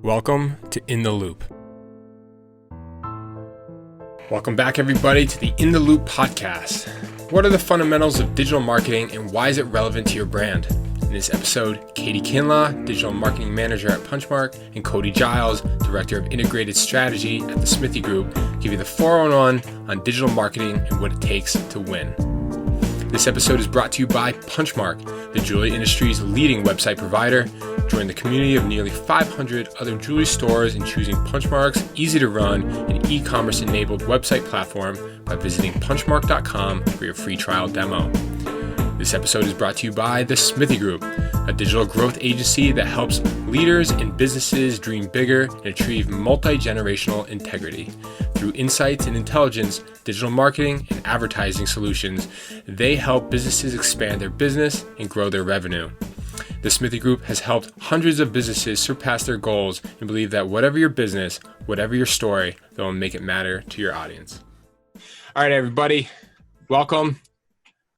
Welcome to In the Loupe. Welcome back, everybody, to the In the Loupe podcast. What are the fundamentals of digital marketing and why is it relevant to your brand? In this episode, Cody Kinlaw, Digital Marketing Manager at Punchmark, and Cody Giles, Director of Integrated Strategy at the Smithee Group, give you the 411 on digital marketing and what it takes to win. This episode is brought to you by Punchmark, the jewelry industry's leading website provider. Join the community of nearly 500 other jewelry stores in choosing Punchmark's easy-to-run and e-commerce enabled website platform by visiting punchmark.com for your free trial demo. This episode is brought to you by the Smithee Group, a digital growth agency that helps leaders and businesses dream bigger and achieve multi-generational integrity. Through insights and intelligence, digital marketing, and advertising solutions, they help businesses expand their business and grow their revenue. The Smithee Group has helped hundreds of businesses surpass their goals and believe that whatever your business, whatever your story, they'll make it matter to your audience. All right, everybody, welcome.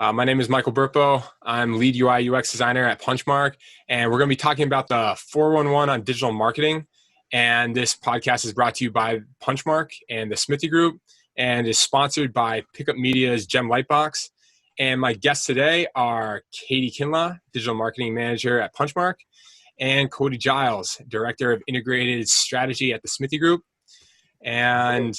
My name is Michael Burpo. I'm lead UI UX designer at Punchmark, and we're going to be talking about the 411 on digital marketing. And this podcast is brought to you by Punchmark and the Smithee Group, and is sponsored by Pickup Media's Gem Lightbox. And my guests today are Cody Kinlaw, Digital Marketing Manager at Punchmark, and Cody Giles, Director of Integrated Strategy at the Smithee Group. And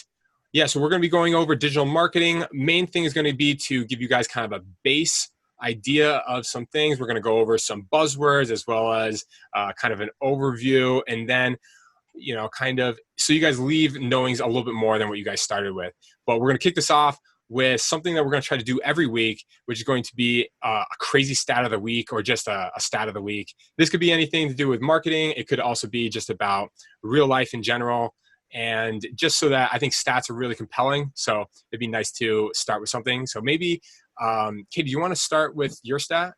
yeah, so we're going to be going over digital marketing. Main thing is going to be to give you guys kind of a base idea of some things. We're going to go over some buzzwords as well as kind of an overview, and then kind of so you guys leave knowing a little bit more than what you guys started with. But we're going to kick this off with something that we're going to try to do every week, which is going to be a crazy stat of the week or just a stat of the week. This could be anything to do with marketing. It could also be just about real life in general. And just so that I think stats are really compelling. So it'd be nice to start with something. So maybe, Kate, do you want to start with your stat?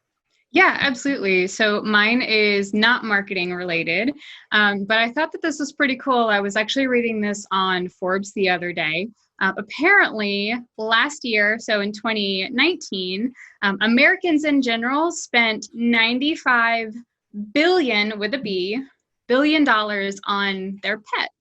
Yeah, absolutely. So mine is not marketing related, but I thought that this was pretty cool. I was actually reading this on Forbes the other day. Apparently last year, so in 2019, Americans in general spent $95 billion with a B, $billion on their pets.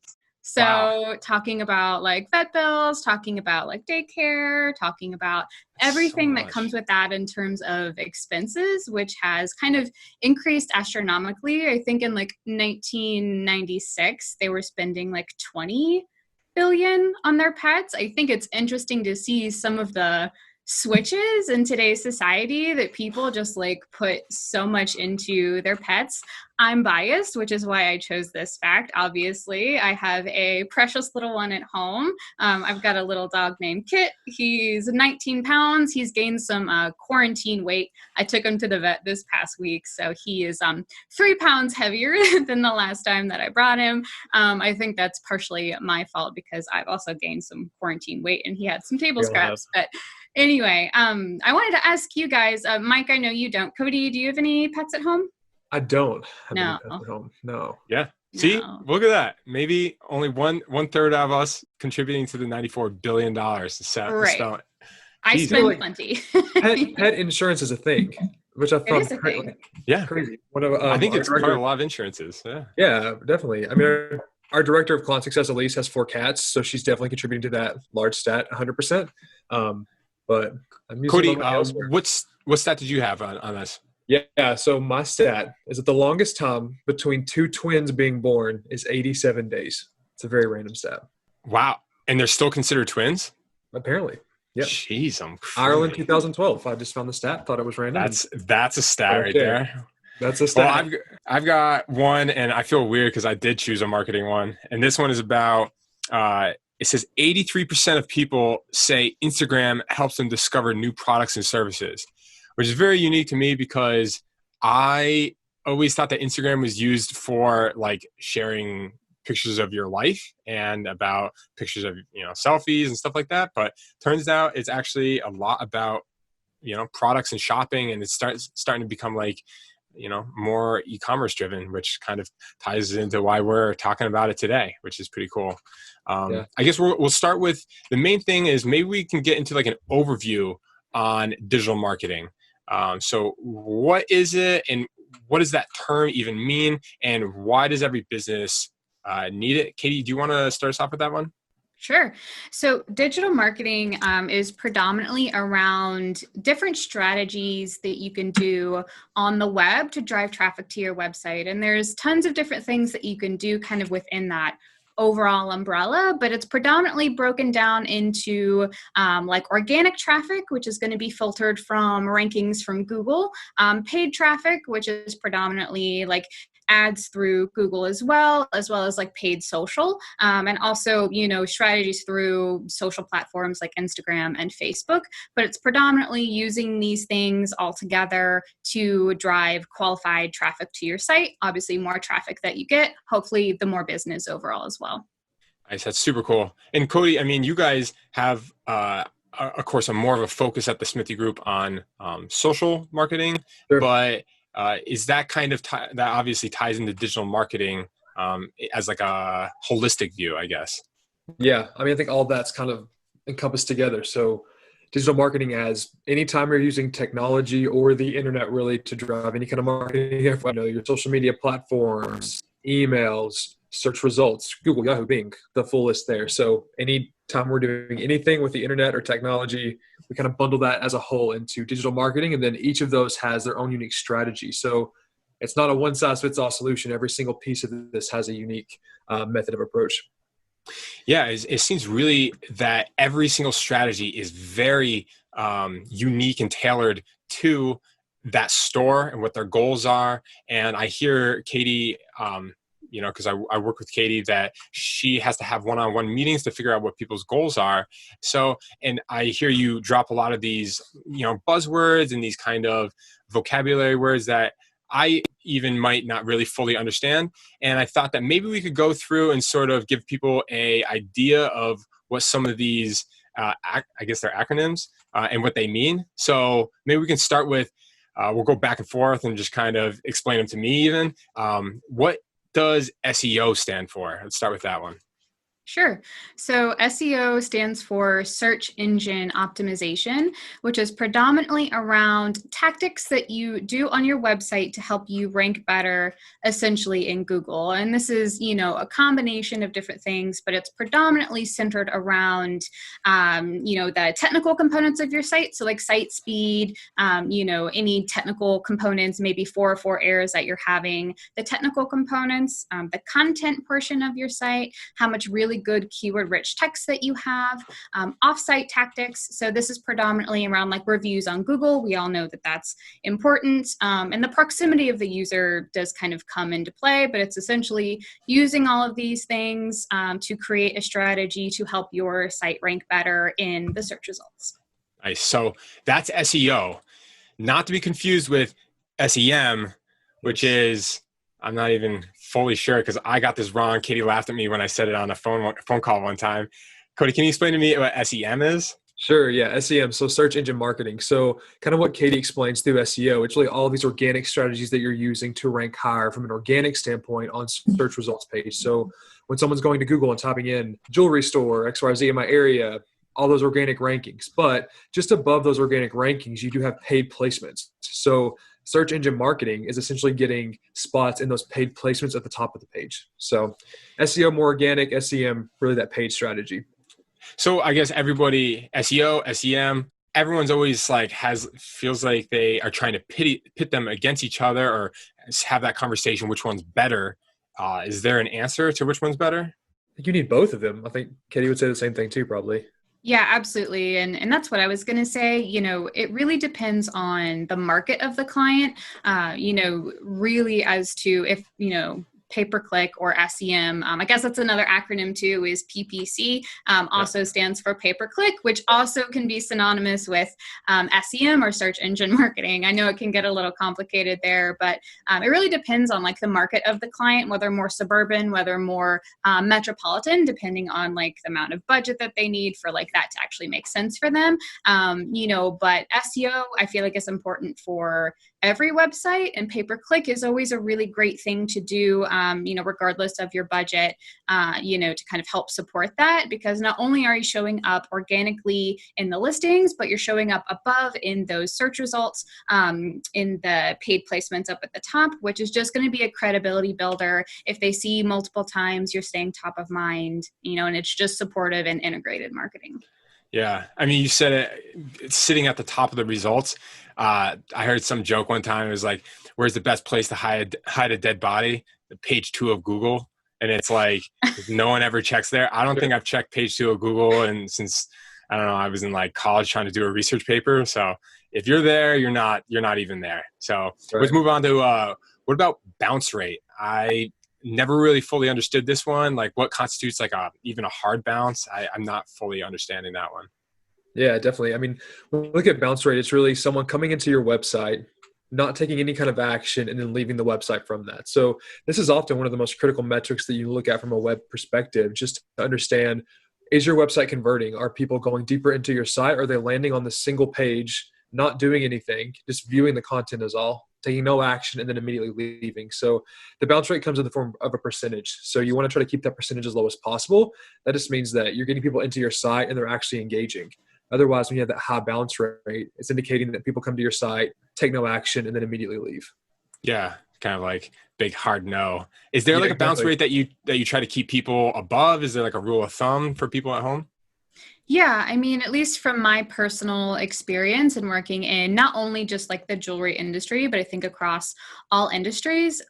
So wow. Talking about like vet bills, talking about like daycare, talking about everything that comes with that in terms of expenses, which has kind of increased astronomically. I think in like 1996, they were spending like 20 billion on their pets. I think it's interesting to see some of the switches in today's society that people just like put so much into their pets. I'm biased, which is why I chose this fact. Obviously, I have a precious little one at home. I've got a little dog named Kit. He's 19 pounds. He's gained some quarantine weight. I took him to the vet this past week, so he is 3 pounds heavier than the last time that I brought him. I think that's partially my fault because I've also gained some quarantine weight and he had some table scraps. But anyway, I wanted to ask you guys, Mike, I know you don't. Cody, do you have any pets at home? I don't have any pets at home. No. Yeah. See, look at that. Maybe only one third of us contributing to the $94 billion to set the stone. I spend plenty. Pet insurance is a thing, which I found crazy. I think it's part of a lot of insurances. Yeah, definitely. I mean, our director of client success, Elise, has 4 cats, so she's definitely contributing to that large stat, 100%. But I'm using Cody, what stat did you have on this? Yeah, so my stat is that the longest time between 2 twins being born is 87 days. It's a very random stat. Wow. And they're still considered twins? Apparently. Yeah. Jeez, I'm crazy. Ireland 2012. I just found the stat, thought it was random. That's a stat right there. That's a stat. Well, I've got one, and I feel weird because I did choose a marketing one. And this one is about it says 83% of people say Instagram helps them discover new products and services, which is very unique to me because I always thought that Instagram was used for like sharing pictures of your life and about pictures of, selfies and stuff like that. But turns out it's actually a lot about, products and shopping, and it's starting to become like, more e-commerce driven, which kind of ties into why we're talking about it today, which is pretty cool. I guess we'll start with the main thing is maybe we can get into like an overview on digital marketing. So what is it and what does that term even mean? And why does every business need it. Katie, do you want to start us off with that one? Sure. So digital marketing is predominantly around different strategies that you can do on the web to drive traffic to your website. And there's tons of different things that you can do kind of within that overall umbrella, but it's predominantly broken down into like organic traffic, which is going to be filtered from rankings from Google, paid traffic, which is predominantly like ads through Google as well as like paid social, and also, strategies through social platforms like Instagram and Facebook. But it's predominantly using these things all together to drive qualified traffic to your site. Obviously, more traffic that you get, hopefully the more business overall as well. Nice. That's super cool. And Cody, I mean, you guys have, of course, more of a focus at the Smithee Group on social marketing, Sure. but is that kind of that obviously ties into digital marketing as like a holistic view, I guess? Yeah, I mean, I think all that's kind of encompassed together. So digital marketing as anytime you're using technology or the internet really to drive any kind of marketing, your social media platforms, emails, search results, Google, Yahoo, Bing, the full list there. So anytime we're doing anything with the internet or technology, we kind of bundle that as a whole into digital marketing. And then each of those has their own unique strategy. So it's not a one-size-fits-all solution. Every single piece of this has a unique method of approach. Yeah, it seems really that every single strategy is very unique and tailored to that store and what their goals are. And I hear Katie, because I work with Katie, that she has to have one-on-one meetings to figure out what people's goals are. So, and I hear you drop a lot of these, buzzwords and these kind of vocabulary words that I even might not really fully understand. And I thought that maybe we could go through and sort of give people a idea of what some of these, I guess they're acronyms, and what they mean. So maybe we can start with, we'll go back and forth and just kind of explain them to me even. What does SEO stand for? Let's start with that one. Sure. So SEO stands for search engine optimization, which is predominantly around tactics that you do on your website to help you rank better, essentially in Google. And this is, a combination of different things, but it's predominantly centered around, the technical components of your site. So like site speed, any technical components, maybe 404 errors that you're having, the technical components, the content portion of your site, how much really good keyword rich text that you have, offsite tactics. So this is predominantly around like reviews on Google. We all know that that's important. And the proximity of the user does kind of come into play, but it's essentially using all of these things to create a strategy to help your site rank better in the search results. Nice. So that's SEO, not to be confused with SEM, which is, I'm not even fully sure because I got this wrong. Katie laughed at me when I said it on a phone call one time. Cody, can you explain to me what SEM is? Sure, yeah, SEM, so search engine marketing. So kind of what Katie explains through SEO, it's really all of these organic strategies that you're using to rank higher from an organic standpoint on search results page. So when someone's going to Google and typing in jewelry store, XYZ in my area, all those organic rankings. But just above those organic rankings, you do have paid placements. So search engine marketing is essentially getting spots in those paid placements at the top of the page. So SEO more organic, SEM really that paid strategy. So I guess everybody, SEO, SEM, everyone's always feels like they are trying to pit them against each other or have that conversation, which one's better. Is there an answer to which one's better? I think you need both of them. I think Katie would say the same thing too, probably. Yeah, absolutely. And that's what I was going to say. It really depends on the market of the client, really as to if, pay-per-click or SEM. I guess that's another acronym too, is PPC, also stands for pay-per-click, which also can be synonymous with SEM or search engine marketing. I know it can get a little complicated there, but it really depends on like the market of the client, whether more suburban, whether more metropolitan, depending on like the amount of budget that they need for like that to actually make sense for them. But SEO, I feel like is important for every website, and pay-per-click is always a really great thing to do, regardless of your budget, to kind of help support that, because not only are you showing up organically in the listings, but you're showing up above in those search results, in the paid placements up at the top, which is just going to be a credibility builder. If they see multiple times, you're staying top of mind, and it's just supportive and integrated marketing. Yeah. I mean, you said it's sitting at the top of the results. I heard some joke one time. It was like, where's the best place to hide a dead body? The page 2 of Google. And it's like, no one ever checks there. I don't think I've checked page 2 of Google. And since, I don't know, I was in like college trying to do a research paper. So if you're there, you're not even there. So let's move on to, what about bounce rate? I never really fully understood this one. Like, what constitutes like even a hard bounce? I'm not fully understanding that one. Yeah, definitely. I mean, when we look at bounce rate, it's really someone coming into your website, not taking any kind of action, and then leaving the website from that. So this is often one of the most critical metrics that you look at from a web perspective, just to understand, is your website converting? Are people going deeper into your site? Are they landing on the single page, not doing anything, just viewing the content is all, taking no action, and then immediately leaving? So the bounce rate comes in the form of a percentage. So you want to try to keep that percentage as low as possible. That just means that you're getting people into your site and they're actually engaging. Otherwise, when you have that high bounce rate, it's indicating that people come to your site, take no action, and then immediately leave. Yeah, kind of like big hard no. Is there like a bounce rate that you try to keep people above? Is there like a rule of thumb for people at home? Yeah, I mean, at least from my personal experience in working in not only just like the jewelry industry, but I think across all industries,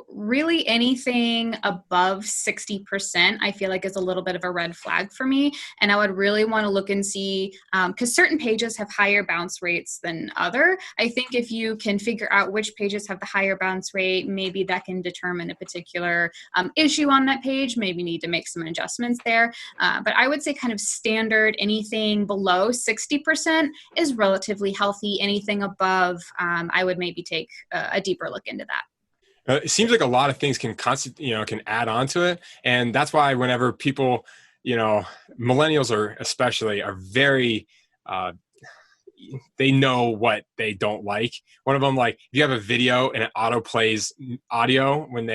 really anything above 60%, I feel like is a little bit of a red flag for me. And I would really want to look and see, because certain pages have higher bounce rates than other. I think if you can figure out which pages have the higher bounce rate, maybe that can determine a particular issue on that page, maybe need to make some adjustments there. But I would say kind of standard, anything below 60% is relatively healthy. Anything above, I would maybe take a deeper look into that. It seems like a lot of things can can add on to it. And that's why whenever people, millennials are very, they know what they don't like. One of them, like, if you have a video and it auto plays audio when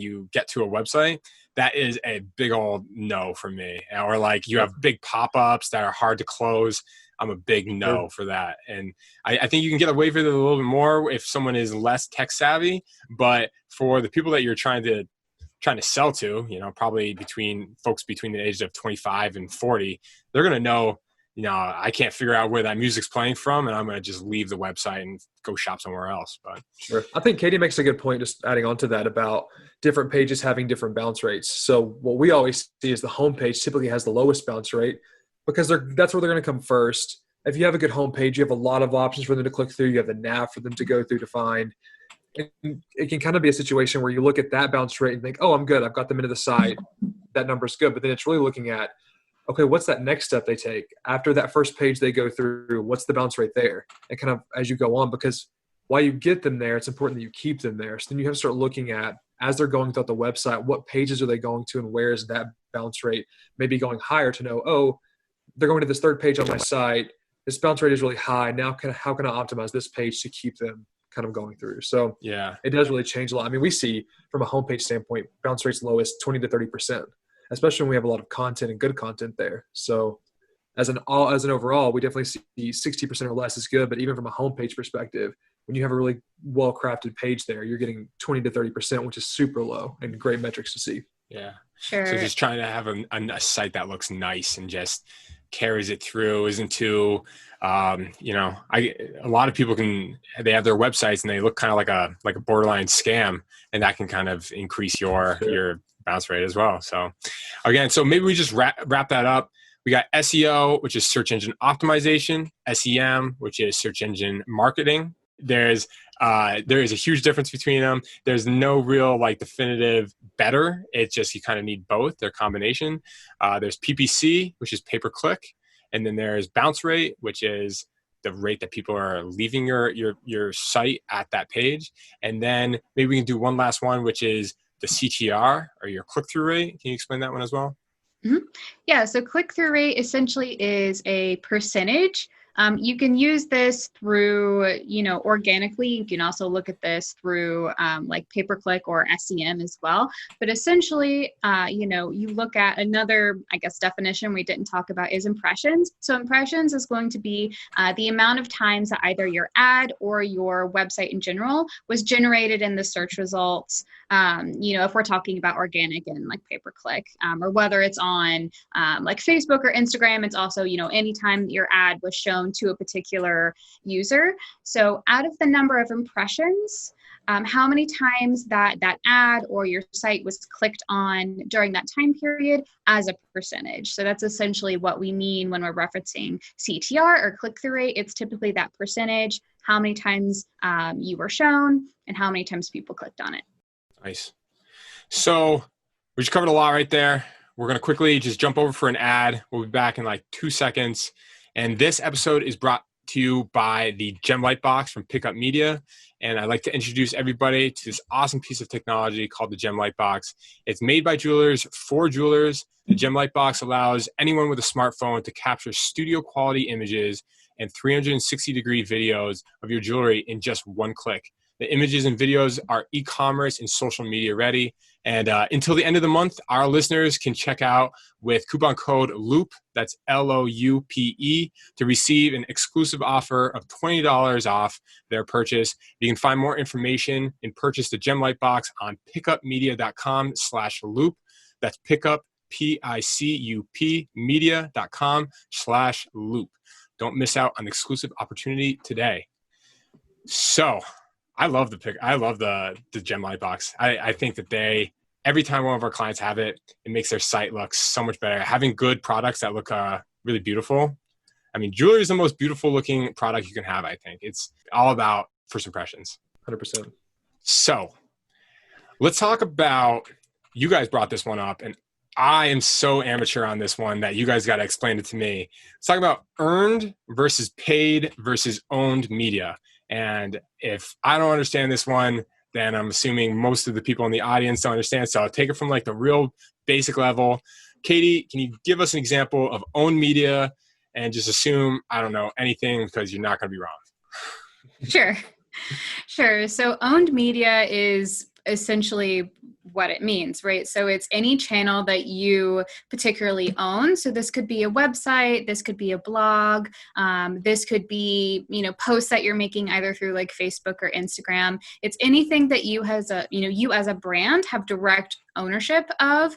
you get to a website, that is a big old no for me. Or like you have big pop-ups that are hard to close. I'm a big no for that. And I think you can get away with it a little bit more if someone is less tech savvy. But for the people that you're trying to sell to, probably between the ages of 25 and 40, they're going to know, I can't figure out where that music's playing from, and I'm going to just leave the website and go shop somewhere else. But sure. I think Katie makes a good point, just adding on to that, about different pages having different bounce rates. So what we always see is the homepage typically has the lowest bounce rate because that's where they're going to come first. If you have a good homepage, you have a lot of options for them to click through. You have the nav for them to go through to find. And it can kind of be a situation where you look at that bounce rate and think, oh, I'm good. I've got them into the site. That number's good. But then it's really looking at, okay, what's that next step they take? After that first page they go through, what's the bounce rate there? And kind of as you go on, because while you get them there, it's important that you keep them there. So then you have to start looking at, as they're going throughout the website, what pages are they going to and where is that bounce rate maybe going higher to know, oh, they're going to this third page on my site. This bounce rate is really high. Now, how can I optimize this page to keep them kind of going through? So yeah, it does really change a lot. I mean, we see from a homepage standpoint, bounce rates lowest 20 to 30%, especially when we have a lot of content and good content there. So as an overall, we definitely see 60% or less is good. But even from a homepage perspective, when you have a really well-crafted page there, you're getting 20 to 30%, which is super low and great metrics to see. Yeah. Sure. So just trying to have a site that looks nice and just carries it through, isn't too, a lot of people they have their websites and they look kind of like a borderline scam, and that can kind of increase your bounce rate as well. So again, maybe we just wrap that up. We got SEO, which is search engine optimization, SEM, which is search engine marketing. There is a huge difference between them. There's no real definitive better. It's just you kind of need both. They're a combination. There's PPC, which is pay-per-click, and then there's bounce rate, which is the rate that people are leaving your site at that page. And then maybe we can do one last one, which is the CTR, or your click-through rate. Can you explain that one as well? Mm-hmm. Yeah, so click-through rate essentially is a percentage You can use this through, organically. You can also look at this through like pay-per-click or SEM as well. But essentially, you look at another, I guess, definition we didn't talk about is impressions. So impressions is going to be the amount of times that either your ad or your website in general was generated in the search results. If we're talking about organic and like pay-per-click, or whether it's on like Facebook or Instagram, it's also, anytime your ad was shown to a particular user. So out of the number of impressions, how many times that ad or your site was clicked on during that time period as a percentage. So that's essentially what we mean when we're referencing CTR or click-through rate. It's typically that percentage, how many times you were shown and how many times people clicked on it. Nice. So we just covered a lot right there. We're going to quickly just jump over for an ad. We'll be back in like 2 seconds. And this episode is brought to you by the Gem Lightbox from Pickup Media. And I'd like to introduce everybody to this awesome piece of technology called the Gem Lightbox. It's made by jewelers for jewelers. The Gem Lightbox allows anyone with a smartphone to capture studio quality images and 360-degree videos of your jewelry in just one click. The images and videos are e-commerce and social media ready. And until the end of the month, our listeners can check out with coupon code Loupe, that's LOUPE, to receive an exclusive offer of $20 off their purchase. You can find more information and purchase the Gem Lightbox on pickupmedia.com/Loupe. That's pickup, PICUP, media.com/Loupe. Don't miss out on the exclusive opportunity today. So, I love the Gem Lightbox. I think that every time one of our clients have it, it makes their site look so much better. Having good products that look really beautiful. I mean, jewelry is the most beautiful looking product you can have, I think. It's all about first impressions. 100%. So let's talk about, you guys brought this one up, and I am so amateur on this one that you guys got to explain it to me. Let's talk about earned versus paid versus owned media. And if I don't understand this one, then I'm assuming most of the people in the audience don't understand. So I'll take it from like the real basic level. Katie, can you give us an example of owned media and just assume I don't know anything because you're not going to be wrong? Sure. So owned media is essentially what it means, right? So it's any channel that you particularly own. So this could be a website, this could be a blog, this could be, posts that you're making either through like Facebook or Instagram. It's anything that you as a brand have direct ownership of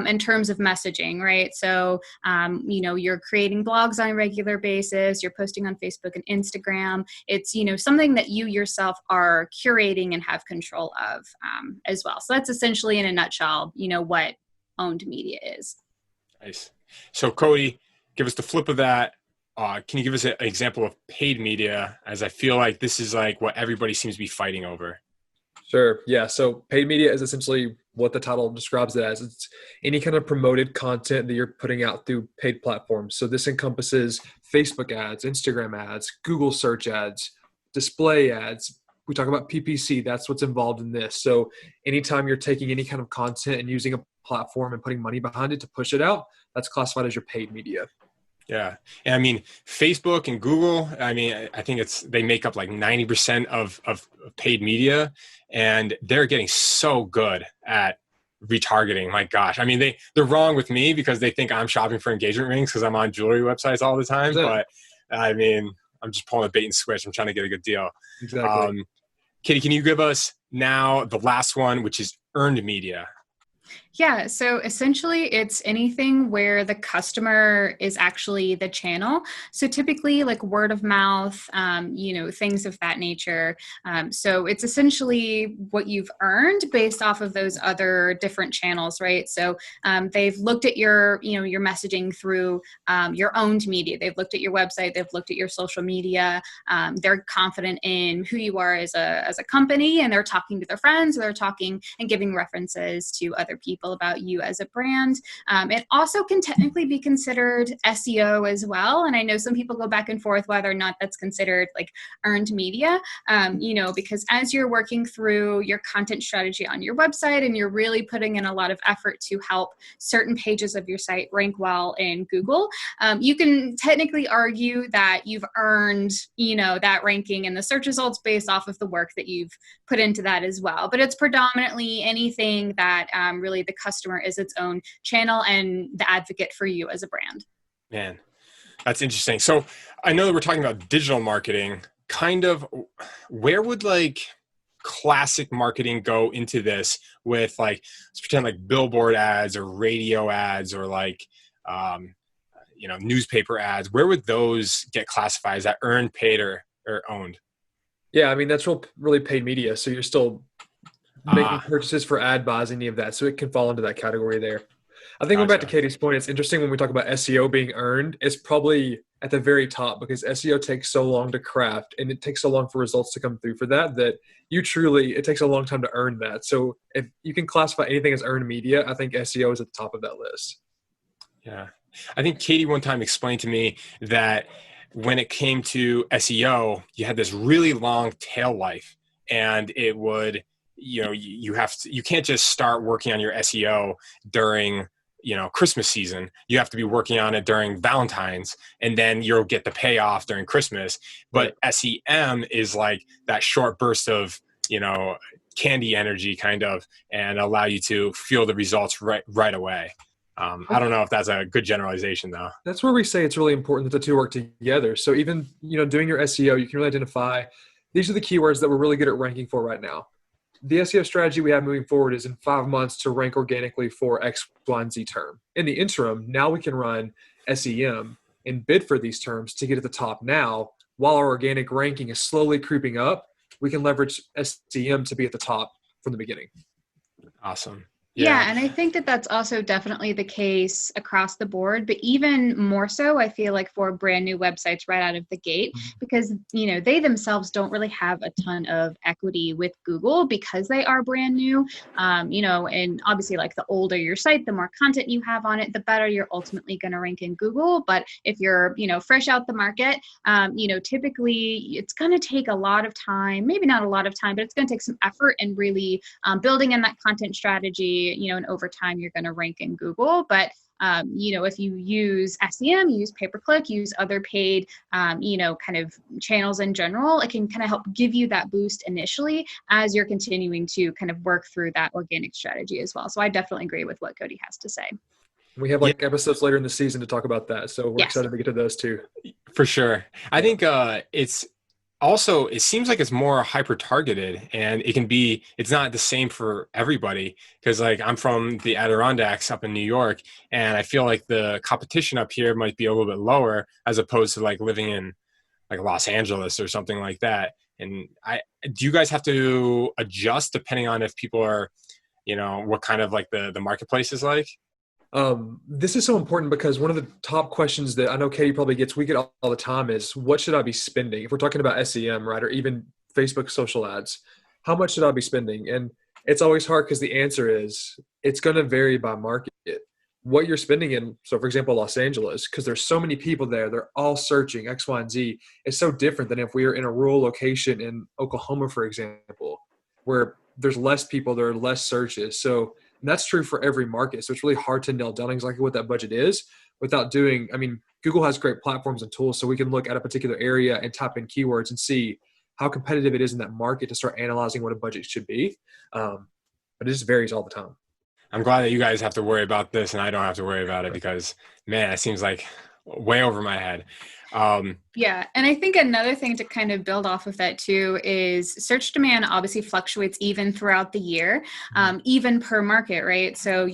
in terms of messaging, right? So, you're creating blogs on a regular basis, you're posting on Facebook and Instagram. It's, something that you yourself are curating and have control of as well. So that's essentially in a nutshell, what owned media is. Nice. So Cody, give us the flip of that. Can you give us an example of paid media, as I feel like this is like what everybody seems to be fighting over? Sure. Yeah. So paid media is essentially what the title describes it as. It's any kind of promoted content that you're putting out through paid platforms. So this encompasses Facebook ads, Instagram ads, Google search ads, display ads. We talk about PPC. That's what's involved in this. So anytime you're taking any kind of content and using a platform and putting money behind it to push it out, that's classified as your paid media. Yeah. And I mean, Facebook and Google, I mean, I think they make up like 90% of paid media, and they're getting so good at retargeting. My gosh. I mean, they're wrong with me because they think I'm shopping for engagement rings because I'm on jewelry websites all the time. But I mean, I'm just pulling a bait and switch. I'm trying to get a good deal. Exactly. Katie, can you give us now the last one, which is earned media? Yeah, so essentially it's anything where the customer is actually the channel. So typically like word of mouth, things of that nature. So it's essentially what you've earned based off of those other different channels, right? So they've looked at your messaging through your owned media. They've looked at your website. They've looked at your social media. They're confident in who you are as a company, and they're talking to their friends, or they're talking and giving references to other people. people about you as a brand. It also can technically be considered SEO as well. And I know some people go back and forth whether or not that's considered like earned media, because as you're working through your content strategy on your website and you're really putting in a lot of effort to help certain pages of your site rank well in Google, you can technically argue that you've earned, that ranking in the search results based off of the work that you've put into that as well. But it's predominantly anything that really the customer is its own channel and the advocate for you as a brand. Man, that's interesting. So I know that we're talking about digital marketing. Kind of, where would like classic marketing go into this with like, let's pretend like billboard ads or radio ads or like, newspaper ads? Where would those get classified? Is that earned, paid, or owned? Yeah, I mean, that's really paid media. So you're still making purchases for ad buys, any of that. So it can fall into that category there. I think going back to Katie's point, it's interesting when we talk about SEO being earned, it's probably at the very top because SEO takes so long to craft and it takes so long for results to come through for that it takes a long time to earn that. So if you can classify anything as earned media, I think SEO is at the top of that list. Yeah. I think Katie one time explained to me that when it came to SEO, you had this really long tail life, and it would, you can't just start working on your SEO during, Christmas season. You have to be working on it during Valentine's, and then you'll get the payoff during Christmas. But SEM is like that short burst of, candy energy kind of, and allow you to feel the results right away. I don't know if that's a good generalization though. That's where we say it's really important that the two work together. So even, doing your SEO, you can really identify these are the keywords that we're really good at ranking for right now. The SEO strategy we have moving forward is in 5 months to rank organically for X, Y, and Z term. In the interim, now we can run SEM and bid for these terms to get at the top now. While our organic ranking is slowly creeping up, we can leverage SEM to be at the top from the beginning. Awesome. Yeah, and I think that that's also definitely the case across the board, but even more so, I feel like for brand new websites right out of the gate, because, they themselves don't really have a ton of equity with Google because they are brand new, and obviously like the older your site, the more content you have on it, the better you're ultimately going to rank in Google. But if you're, fresh out the market, typically it's going to take a lot of time, maybe not a lot of time, but it's going to take some effort and really building in that content strategy. And over time you're going to rank in Google. But, if you use SEM, use pay-per-click, use other paid, kind of channels in general, it can kind of help give you that boost initially as you're continuing to kind of work through that organic strategy as well. So I definitely agree with what Cody has to say. We have episodes later in the season to talk about that. So we're excited to get to those too. For sure. I think it seems like it's more hyper targeted, and it's not the same for everybody. Cause like I'm from the Adirondacks up in New York, and I feel like the competition up here might be a little bit lower as opposed to like living in like Los Angeles or something like that. And do you guys have to adjust depending on if people are, what kind of like the marketplace is like? This is so important because one of the top questions that I know Katie probably gets, we get all the time is, what should I be spending? If we're talking about SEM, right, or even Facebook social ads, how much should I be spending? And it's always hard because the answer is it's going to vary by market. What you're spending in, so for example, Los Angeles, because there's so many people there, they're all searching X, Y, and Z. It's so different than if we are in a rural location in Oklahoma, for example, where there's less people, there are less searches. So and that's true for every market. So it's really hard to nail down exactly what that budget is without Google has great platforms and tools. So we can look at a particular area and type in keywords and see how competitive it is in that market to start analyzing what a budget should be. But it just varies all the time. I'm glad that you guys have to worry about this and I don't have to worry about it because, man, it seems like way over my head. Yeah. And I think another thing to kind of build off of that too is search demand obviously fluctuates even throughout the year, even per market, right? So,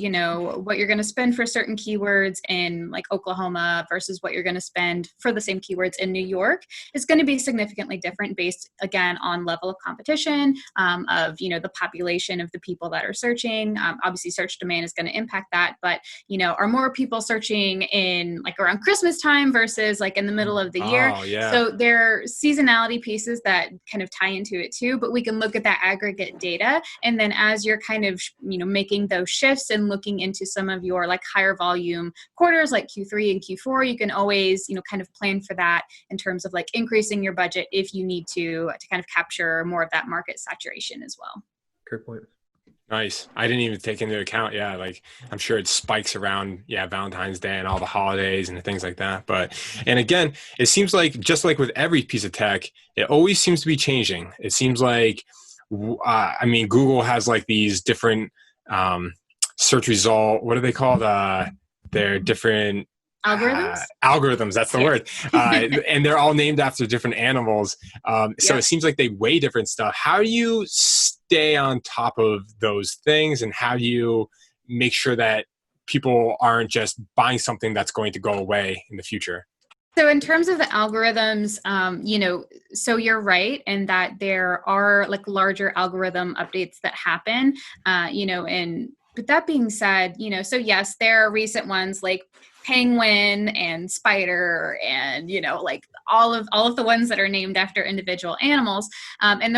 what you're going to spend for certain keywords in like Oklahoma versus what you're going to spend for the same keywords in New York is going to be significantly different based again on level of competition, of, the population of the people that are searching. Obviously search demand is going to impact that, but, are more people searching in like around Christmas time versus like in the middle of the year. Oh, yeah. So there are seasonality pieces that kind of tie into it too, but we can look at that aggregate data. And then as you're kind of, making those shifts and looking into some of your like higher volume quarters like Q3 and Q4, you can always, kind of plan for that in terms of like increasing your budget if you need to kind of capture more of that market saturation as well. Great point. Nice. I didn't even take into account. Yeah. Like I'm sure it spikes around, Valentine's Day and all the holidays and things like that. And again, it seems like just like with every piece of tech, it always seems to be changing. It seems like, Google has like these different search result. What are they called? They're different Algorithms? That's the word. And they're all named after different animals. So It seems like they weigh different stuff. How do you stay on top of those things, and how do you make sure that people aren't just buying something that's going to go away in the future? So in terms of the algorithms, so you're right in that there are like larger algorithm updates that happen, but that being said, so yes, there are recent ones like penguin and spider and, like all of the ones that are named after individual animals. And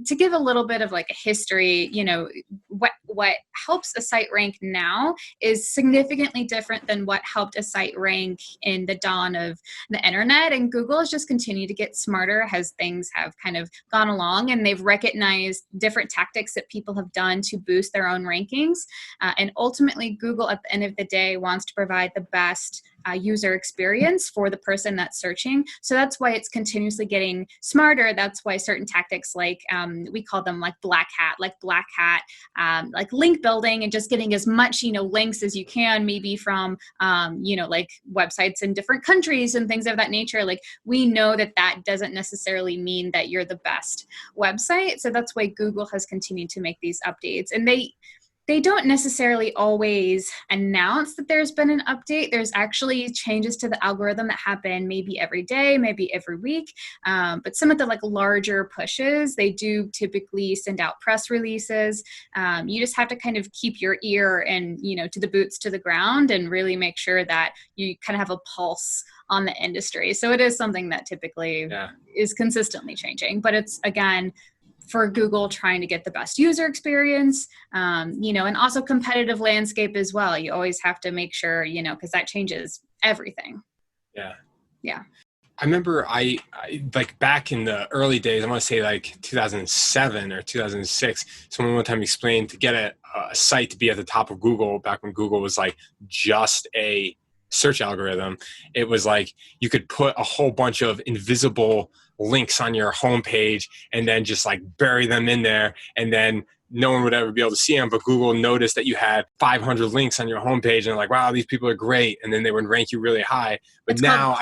to give a little bit of like a history, what helps a site rank now is significantly different than what helped a site rank in the dawn of the internet. And Google has just continued to get smarter as things have kind of gone along, and they've recognized different tactics that people have done to boost their own rankings. And ultimately, Google at the end of the day wants to provide the best user experience for the person that's searching. So that's why it's continuously getting smarter. That's why certain tactics like we call them like black hat, like link building and just getting as much, links as you can, maybe from, like websites in different countries and things of that nature. Like we know that doesn't necessarily mean that you're the best website. So that's why Google has continued to make these updates. And they don't necessarily always announce that there's been an update. There's actually changes to the algorithm that happen maybe every day, maybe every week. But some of the like larger pushes, they do typically send out press releases. You just have to kind of keep your ear and, to the boots to the ground and really make sure that you kind of have a pulse on the industry. So it is something that typically is consistently changing, but it's again, for Google trying to get the best user experience, and also competitive landscape as well. You always have to make sure, because that changes everything. Yeah. Yeah. I remember I like back in the early days, I want to say like 2007 or 2006, someone one time explained to get a site to be at the top of Google back when Google was like just a search algorithm. It was like you could put a whole bunch of invisible links on your homepage and then just like bury them in there, and then no one would ever be able to see them. But Google noticed that you had 500 links on your homepage and like, wow, these people are great, and then they would rank you really high. But it's now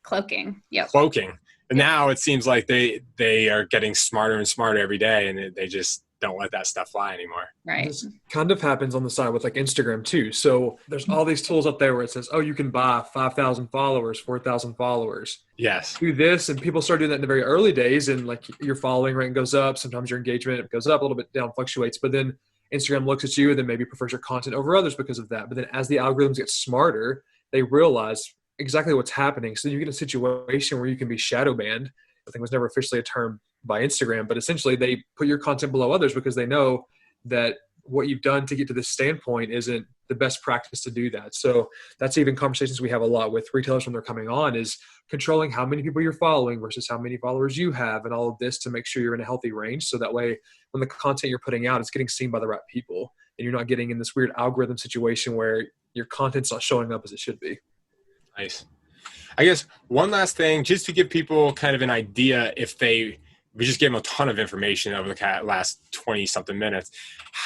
cloaking. Yep. Cloaking. And now it seems like they are getting smarter and smarter every day, and they just don't let that stuff fly anymore. Right. This kind of happens on the side with like Instagram too. So there's all these tools up there where it says, oh, you can buy 5,000 followers, 4,000 followers. Yes. Do this. And people start doing that in the very early days. And like your following rank goes up. Sometimes your engagement goes up a little bit, down, fluctuates. But then Instagram looks at you and then maybe prefers your content over others because of that. But then as the algorithms get smarter, they realize exactly what's happening. So you get a situation where you can be shadow banned. I think it was never officially a term by Instagram, but essentially they put your content below others because they know that what you've done to get to this standpoint isn't the best practice to do that. So that's even conversations we have a lot with retailers when they're coming on, is controlling how many people you're following versus how many followers you have, and all of this to make sure you're in a healthy range. So that way, when the content you're putting out is getting seen by the right people, and you're not getting in this weird algorithm situation where your content's not showing up as it should be. Nice. I guess one last thing, just to give people kind of an idea, we just gave them a ton of information over the last 20 something minutes.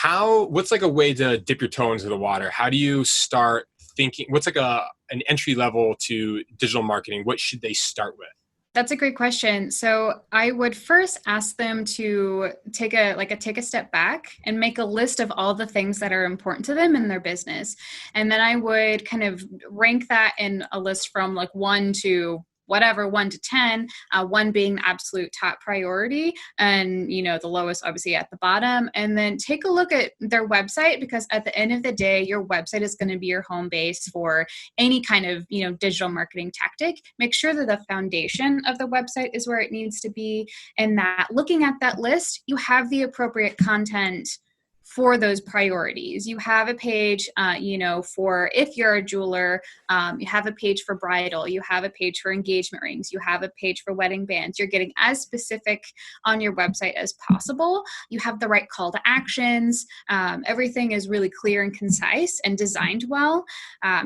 What's like a way to dip your toe into the water? How do you start thinking? What's like an entry level to digital marketing? What should they start with? That's a great question. So I would first ask them to take a step back and make a list of all the things that are important to them in their business. And then I would kind of rank that in a list from like 1 to whatever, 1 to 10, 1 being the absolute top priority and, the lowest obviously at the bottom. And then take a look at their website, because at the end of the day, your website is going to be your home base for any kind of, digital marketing tactic. Make sure that the foundation of the website is where it needs to be, and that looking at that list, you have the appropriate content for those priorities. You have a page, for if you're a jeweler, you have a page for bridal, you have a page for engagement rings, you have a page for wedding bands. You're getting as specific on your website as possible. You have the right call to actions. Everything is really clear and concise and designed well.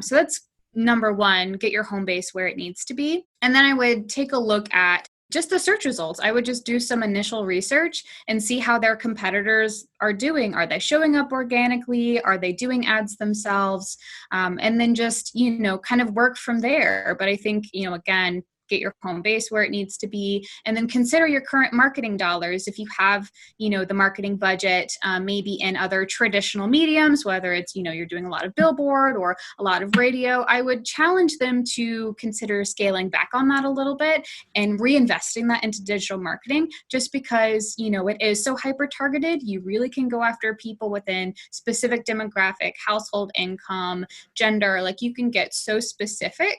So that's number 1, get your home base where it needs to be. And then I would take a look at just the search results. I would just do some initial research and see how their competitors are doing. Are they showing up organically? Are they doing ads themselves? And then just, kind of work from there. But I think, again, get your home base where it needs to be, and then consider your current marketing dollars. If you have, the marketing budget, maybe in other traditional mediums, whether it's, you're doing a lot of billboard or a lot of radio, I would challenge them to consider scaling back on that a little bit and reinvesting that into digital marketing, just because, it is so hyper targeted. You really can go after people within specific demographic, household income, gender. Like, you can get so specific,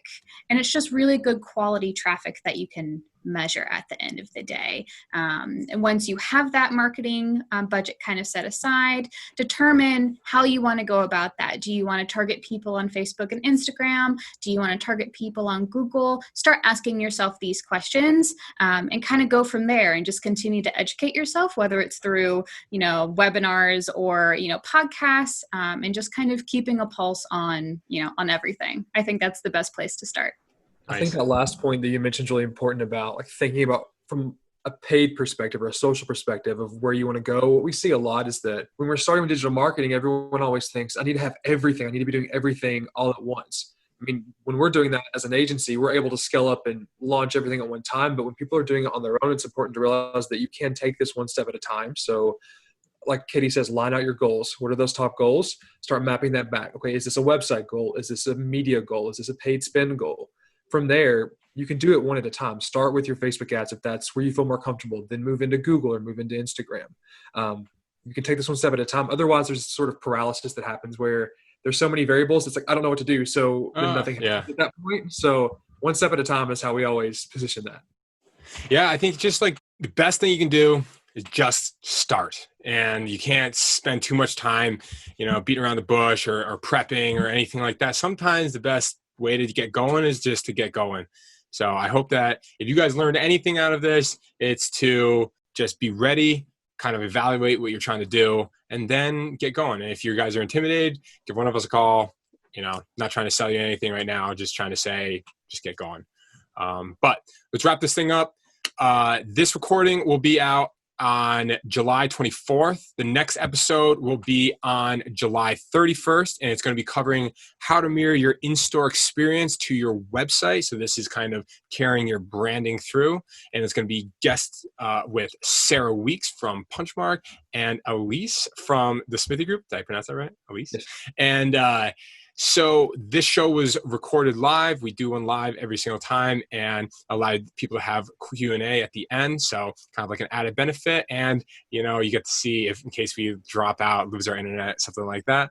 and it's just really good quality traffic that you can measure at the end of the day. And once you have that marketing budget kind of set aside, determine how you want to go about that. Do you want to target people on Facebook and Instagram? Do you want to target people on Google? Start asking yourself these questions, and kind of go from there, and just continue to educate yourself, whether it's through, webinars or, podcasts, and just kind of keeping a pulse on, on everything. I think that's the best place to start. I think that last point that you mentioned is really important about thinking about from a paid perspective or a social perspective of where you want to go. What we see a lot is that when we're starting with digital marketing, everyone always thinks, I need to have everything. I need to be doing everything all at once. I mean, when we're doing that as an agency, we're able to scale up and launch everything at one time. But when people are doing it on their own, it's important to realize that you can take this one step at a time. So like Katie says, line out your goals. What are those top goals? Start mapping that back. Okay, is this a website goal? Is this a media goal? Is this a paid spend goal? From there, you can do it one at a time. Start with your Facebook ads if that's where you feel more comfortable. Then move into Google or move into Instagram. You can take this one step at a time. Otherwise, there's sort of paralysis that happens where there's so many variables. It's like, I don't know what to do. So then nothing happens at that point. So one step at a time is how we always position that. Yeah, I think just like the best thing you can do is just start. And you can't spend too much time, beating around the bush or prepping or anything like that. Sometimes the best way to get going is just to get going. So I hope that if you guys learned anything out of this, it's to just be ready, kind of evaluate what you're trying to do, and then get going. And if you guys are intimidated, give one of us a call. Not trying to sell you anything right now, just trying to say, just get going. But let's wrap this thing up. This recording will be out on July 24th. The next episode will be on July 31st, and it's going to be covering how to mirror your in-store experience to your website. So this is kind of carrying your branding through, and it's going to be guests with Sarah Weeks from Punchmark and Elise from the Smithee Group. Did I pronounce that right? Elise? Yes. And so this show was recorded live. We do one live every single time and allowed people to have Q&A at the end. So kind of like an added benefit. And, you get to see if in case we drop out, lose our internet, something like that.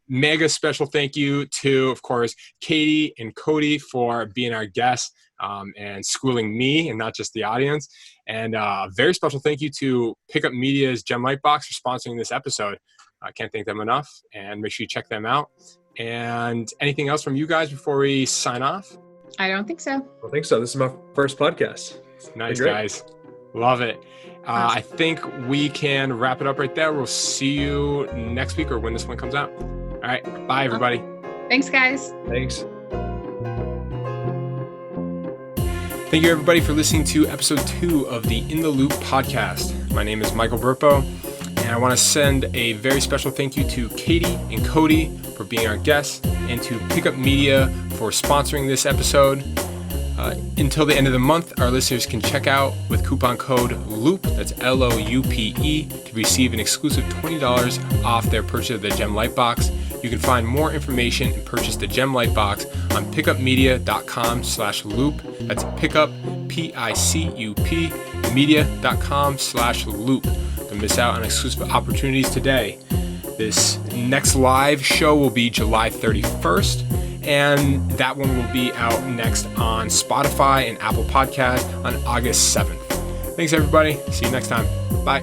Mega special thank you to, of course, Katie and Cody for being our guests and schooling me and not just the audience. And very special thank you to Pickup Media's Gem Lightbox for sponsoring this episode. I can't thank them enough, and make sure you check them out. And anything else from you guys before we sign off? I don't think so. I don't think so. This is my first podcast. Nice, guys. Love it. I think we can wrap it up right there. We'll see you next week or when this one comes out. All right. Bye, everybody. Thanks, guys. Thanks. Thank you, everybody, for listening to episode 2 of the In the Loupe podcast. My name is Michael Burpo. And I want to send a very special thank you to Katie and Cody for being our guests, and to Pickup Media for sponsoring this episode. Until the end of the month, our listeners can check out with coupon code LOUPE, that's LOUPE, to receive an exclusive $20 off their purchase of the Gem Lightbox. You can find more information and purchase the Gem Light Box on pickupmedia.com/Loupe. That's pickup, P-I-C-U-P, media.com/Loupe. Don't miss out on exclusive opportunities today. This next live show will be July 31st, and that one will be out next on Spotify and Apple Podcasts on August 7th. Thanks, everybody. See you next time. Bye.